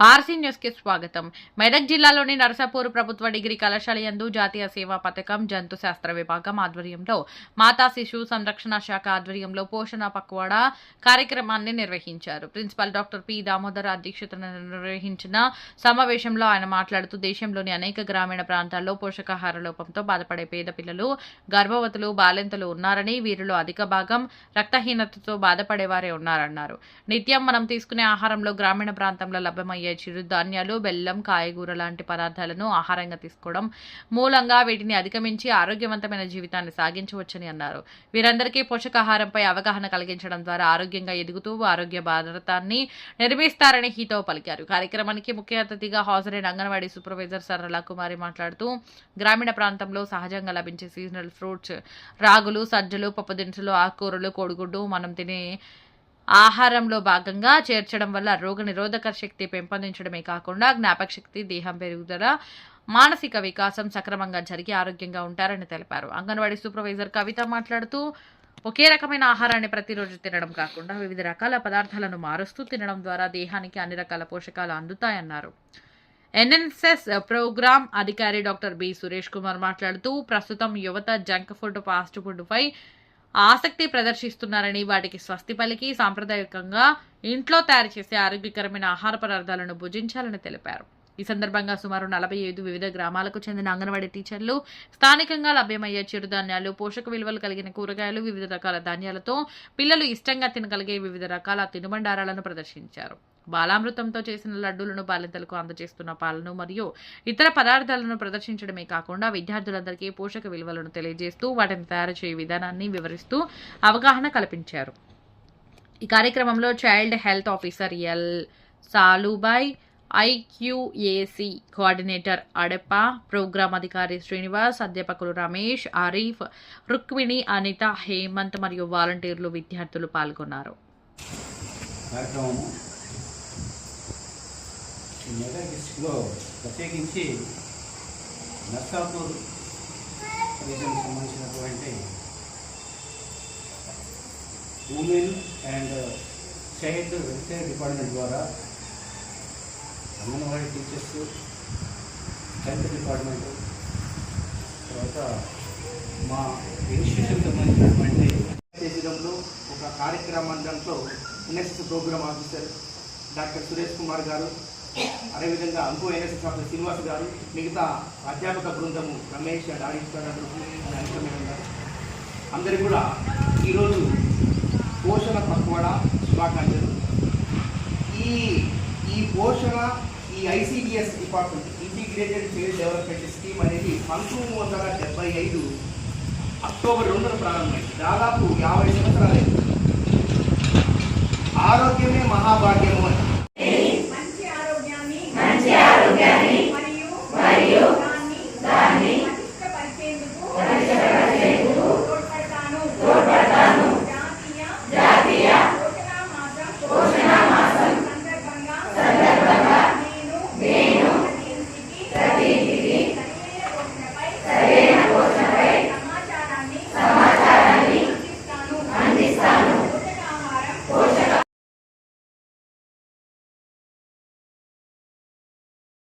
RC news కి స్వాగతం. మెదక్ జిల్లాలోని నరసాపూర్ ప్రభుత్వ డిగ్రీ కళాశాల యందు జాతీయ సేవా పథకం జంతు శాస్త్ర విభాగం ఆధ్వర్యంలో మాతా శిశు సంరక్షణ శాఖ ఆధ్వర్యంలో పోషణ పక్వాడా కార్యక్రమాన్ని నిర్వహించారు. ప్రిన్సిపల్ డాక్టర్ పి దామోదర్ అధ్యక్షతన నిర్వహించిన సమావేశంలో ఆయన మాట్లాడుతూ దేశంలోని అనేక గ్రామీణ ప్రాంతాల్లో పోషకాహార లోపంతో బాధపడే పేద పిల్లలు, గర్భవతులు, బాలింతలు ఉన్నారని, వీరిలో అధిక భాగం రక్తహీనతతో బాధపడేవారే ఉన్నారన్నారు. నిత్యం మనం తీసుకునే ఆహారంలో గ్రామీణ ప్రాంతంలో లభ్యమయ్యే చిరుధాన్యాలు, బెల్లం, కాయగూర లాంటి పదార్థాలను ఆహారంగా తీసుకోవడం మూలంగా వీటిని అధిగమించి ఆరోగ్యవంతమైన జీవితాన్ని సాగించవచ్చని అన్నారు. వీరందరికీ పోషకాహారంపై అవగాహన కలిగించడం ద్వారా ఆరోగ్యంగా ఎదుగుతూ ఆరోగ్య భారతాన్ని నిర్మిస్తారని హితవు పలికారు. కార్యక్రమానికి ముఖ్య అతిథిగా హాజరైన అంగన్వాడీ సూపర్వైజర్ సరళ కుమారి మాట్లాడుతూ గ్రామీణ ప్రాంతంలో సహజంగా లభించే సీజనల్ ఫ్రూట్స్, రాగులు, సజ్జలు, పప్పు దినుసులు, ఆకుకూరలు, కోడిగుడ్డు మనం తినే ఆహారంలో భాగంగా చేర్చడం వల్ల రోగ నిరోధక శక్తి పెంపొందించడమే కాకుండా జ్ఞాపక శక్తి, దేహం పెరుగుదల, మానసిక వికాసం సక్రమంగా జరిగి ఆరోగ్యంగా ఉంటారని తెలిపారు. అంగన్వాడీ సూపర్వైజర్ కవిత మాట్లాడుతూ ఒకే రకమైన ఆహారాన్ని ప్రతిరోజు తినడం కాకుండా వివిధ రకాల పదార్థాలను మారుస్తూ తినడం ద్వారా దేహానికి అన్ని రకాల పోషకాలు అందుతాయన్నారు. ఎన్ఎస్ఎస్ ప్రోగ్రామ్ అధికారి డాక్టర్ బి సురేష్ కుమార్ మాట్లాడుతూ ప్రస్తుతం యువత జంక్ ఫుడ్, ఫాస్ట్ ఫుడ్ పై ఆసక్తి ప్రదర్శిస్తున్నారని, వాటికి స్వస్తి పలికి సాంప్రదాయకంగా ఇంట్లో తయారు చేసే ఆరోగ్యకరమైన ఆహార పదార్థాలను భుజించాలని తెలిపారు. ఈ సందర్భంగా సుమారు 45 వివిధ గ్రామాలకు చెందిన అంగన్వాడీ టీచర్లు స్థానికంగా లభ్యమయ్యే చిరుధాన్యాలు, పోషక విలువలు కలిగిన కూరగాయలు, వివిధ రకాల ధాన్యాలతో పిల్లలు ఇష్టంగా తినగలిగే వివిధ రకాల తినుబండారాలను ప్రదర్శించారు. బాలామృతంతో చేసిన లడ్డూలను బాలింతలకు అందజేస్తున్న పాలను మరియు ఇతర పదార్థాలను ప్రదర్శించడమే కాకుండా విద్యార్థులందరికీ పోషక విలువలను తెలియజేస్తూ వాటిని తయారు చేయే విధానాన్ని వివరిస్తూ అవగాహన కల్పించారు. ఈ కార్యక్రమంలో child health officer L Salubai, IQAC coordinator Adeppa, program అధికారి శ్రీనివాస్, అధ్యాపకులు రమేష్, ఆరిఫ్, రుక్మిణి, అనిత, హేమంత్ మరియు వాలంటీర్లు, విద్యార్థులు పాల్గొన్నారు. మెదక్ డిస్ట్రిక్ట్లో ప్రత్యేకించి నర్సాపూర్ రీజన్కి సంబంధించినటువంటి women and child welfare department ద్వారా అంగన్వాడీ టీచర్స్, హెల్త్ డిపార్ట్మెంట్, తర్వాత మా ఇన్స్టిట్యూషన్ సంబంధించినటువంటి చేసేటప్పుడు ఒక కార్యక్రమంలో NSS programme officer doctor Suresh Kumar గారు, అదేవిధంగా అంకో ఎన్ఎస్ఎస్ డాక్టర్ శ్రీనివాస్ గారు, మిగతా అధ్యాపక బృందము రమేష్ అండ్ ఆరిఫ్ గారు అందరికీ కూడా ఈరోజు పోషణ పక్వాడా శుభాకాంక్షలు. ఈ పోషణ ఈ ICDS department integrated child development scheme అనేది 1975 అక్టోబర్ 2న ప్రారంభమైంది. దాదాపు 50 సంవత్సరాలు. ఆరోగ్యమే మహాభాగ్యము అని